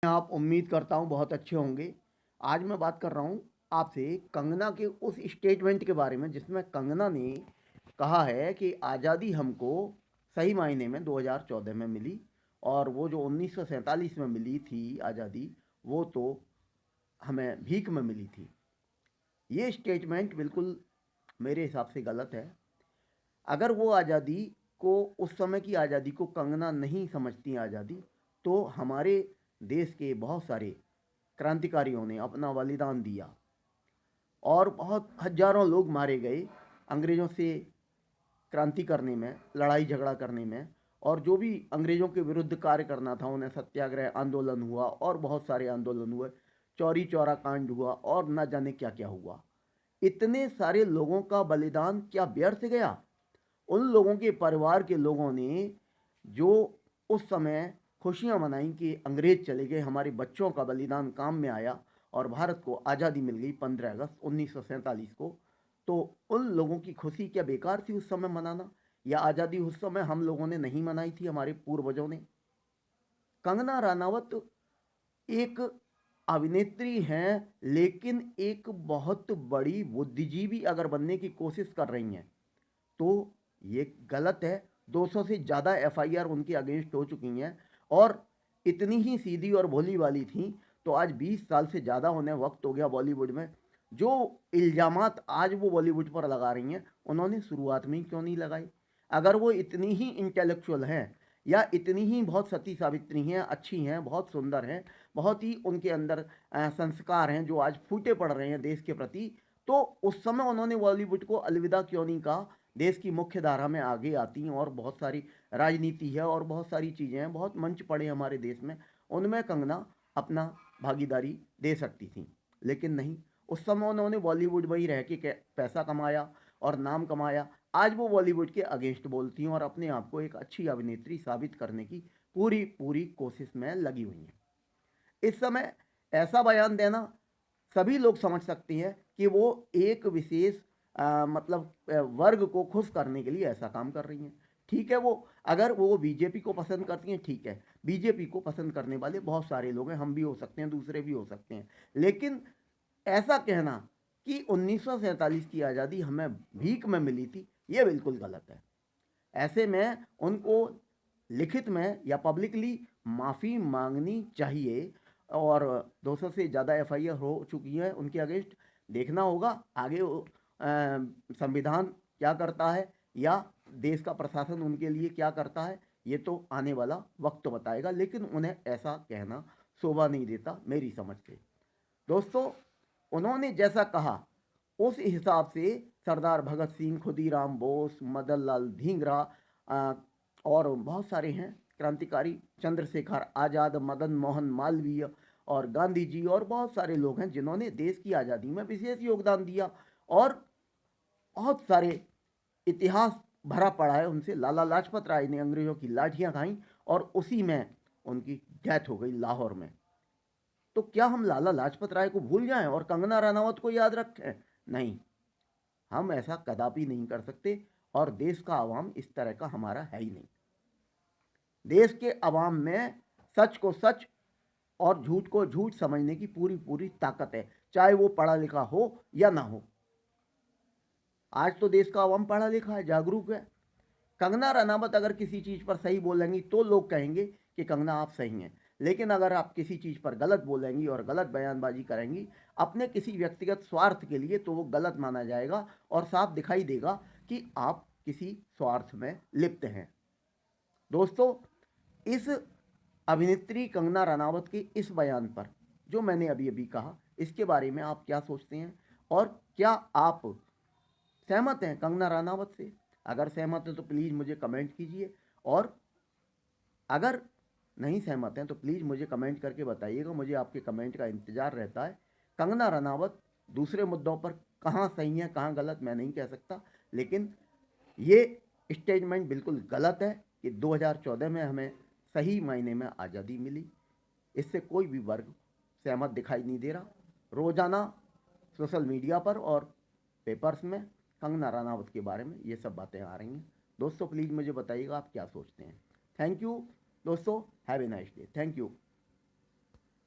आप उम्मीद करता हूँ बहुत अच्छे होंगे। आज मैं बात कर रहा हूँ आपसे कंगना के उस स्टेटमेंट के बारे में जिसमें कंगना ने कहा है कि आज़ादी हमको सही मायने में 2014 में मिली और वो जो 1947 में मिली थी आज़ादी वो तो हमें भीख में मिली थी। ये स्टेटमेंट बिल्कुल मेरे हिसाब से गलत है। अगर वो आज़ादी को उस समय की आज़ादी को कंगना नहीं समझती आज़ादी तो हमारे देश के बहुत सारे क्रांतिकारियों ने अपना बलिदान दिया और बहुत हजारों लोग मारे गए अंग्रेज़ों से क्रांति करने में, लड़ाई झगड़ा करने में। और जो भी अंग्रेज़ों के विरुद्ध कार्य करना था उन्हें सत्याग्रह आंदोलन हुआ और बहुत सारे आंदोलन हुए, चौरी चौरा कांड हुआ और न जाने क्या क्या हुआ। इतने सारे लोगों का बलिदान क्या व्यर्थ गया? उन लोगों के परिवार के लोगों ने जो उस समय खुशियां मनाई कि अंग्रेज चले गए, हमारे बच्चों का बलिदान काम में आया और भारत को आज़ादी मिल गई 15 अगस्त 1947 को, तो उन लोगों की खुशी क्या बेकार थी उस समय मनाना? या आज़ादी उस समय हम लोगों ने नहीं मनाई थी, हमारे पूर्वजों ने? कंगना रनावत एक अभिनेत्री हैं लेकिन एक बहुत बड़ी बुद्धिजीवी अगर बनने की कोशिश कर रही हैं तो ये गलत है। 200 से ज़्यादा एफआईआर उनके अगेंस्ट हो चुकी हैं और इतनी ही सीधी और भोली वाली थी तो आज 20 साल से ज़्यादा होने वक्त हो गया बॉलीवुड में। जो इल्ज़ामात आज वो बॉलीवुड पर लगा रही हैं उन्होंने शुरुआत में ही क्यों नहीं लगाई? अगर वो इतनी ही इंटेलेक्चुअल हैं या इतनी ही बहुत सती सावित्री हैं, अच्छी हैं, बहुत सुंदर हैं, बहुत ही उनके अंदर संस्कार हैं जो आज फूटे पड़ रहे हैं देश के प्रति, तो उस समय उन्होंने बॉलीवुड को अलविदा क्यों नहीं कहा? देश की मुख्य धारा में आगे आती हैं और बहुत सारी राजनीति है और बहुत सारी चीज़ें हैं, बहुत मंच पड़े हमारे देश में, उनमें कंगना अपना भागीदारी दे सकती थी। लेकिन नहीं, उस समय उन्होंने बॉलीवुड में ही रह के पैसा कमाया और नाम कमाया। आज वो बॉलीवुड के अगेंस्ट बोलती हैं और अपने आप को एक अच्छी अभिनेत्री साबित करने की पूरी पूरी कोशिश में लगी हुई हैं। इस समय ऐसा बयान देना सभी लोग समझ सकते हैं कि वो एक विशेष मतलब वर्ग को खुश करने के लिए ऐसा काम कर रही हैं। ठीक है, वो अगर वो बीजेपी को पसंद करती हैं ठीक है, बीजेपी को पसंद करने वाले बहुत सारे लोग हैं, हम भी हो सकते हैं, दूसरे भी हो सकते हैं। लेकिन ऐसा कहना कि 1947 की आज़ादी हमें भीख में मिली थी, ये बिल्कुल गलत है। ऐसे में उनको लिखित में या पब्लिकली माफ़ी मांगनी चाहिए और 200 से ज़्यादा एफआईआर हो चुकी है उनके अगेंस्ट। देखना होगा आगे संविधान क्या करता है या देश का प्रशासन उनके लिए क्या करता है, ये तो आने वाला वक्त बताएगा। लेकिन उन्हें ऐसा कहना शोभा नहीं देता मेरी समझ से। दोस्तों, उन्होंने जैसा कहा उस हिसाब से सरदार भगत सिंह, खुदीराम बोस, मदन लाल धिंगरा और बहुत सारे हैं क्रांतिकारी, चंद्रशेखर आज़ाद, मदन मोहन मालवीय और गांधी जी और बहुत सारे लोग हैं जिन्होंने देश की आज़ादी में विशेष योगदान दिया और बहुत सारे इतिहास भरा पड़ा है उनसे। लाला लाजपत राय ने अंग्रेजों की लाठियां खाई और उसी में उनकी डेथ हो गई लाहौर में। तो क्या हम लाला लाजपत राय को भूल जाएं और कंगना रनावत को याद रखें? नहीं, हम ऐसा कदापि नहीं कर सकते और देश का आवाम इस तरह का हमारा है ही नहीं। देश के अवाम में सच को सच और झूठ को झूठ समझने की पूरी पूरी ताकत है, चाहे वो पढ़ा लिखा हो या ना हो। आज तो देश का अवाम पढ़ा लिखा है, जागरूक है। कंगना रनावत अगर किसी चीज़ पर सही बोलेंगी तो लोग कहेंगे कि कंगना आप सही हैं। लेकिन अगर आप किसी चीज़ पर गलत बोलेंगी और गलत बयानबाजी करेंगी अपने किसी व्यक्तिगत स्वार्थ के लिए तो वो गलत माना जाएगा और साफ दिखाई देगा कि आप किसी स्वार्थ में लिप्त हैं। दोस्तों, इस अभिनेत्री कंगना रनावत के इस बयान पर जो मैंने अभी अभी कहा इसके बारे में आप क्या सोचते हैं और क्या आप सहमत हैं कंगना रनावत से? अगर सहमत हैं तो प्लीज़ मुझे कमेंट कीजिए और अगर नहीं सहमत हैं तो प्लीज़ मुझे कमेंट करके बताइएगा, मुझे आपके कमेंट का इंतज़ार रहता है। कंगना रनावत दूसरे मुद्दों पर कहाँ सही है कहाँ गलत मैं नहीं कह सकता, लेकिन ये स्टेटमेंट बिल्कुल गलत है कि 2014 में हमें सही मायने में आज़ादी मिली। इससे कोई भी वर्ग सहमत दिखाई नहीं दे रहा। रोज़ाना सोशल मीडिया पर और पेपर्स में कंगना रनावत के बारे में ये सब बातें आ रही हैं। दोस्तों, प्लीज़ मुझे बताइएगा आप क्या सोचते हैं। थैंक यू दोस्तों, have a nice day. Thank you.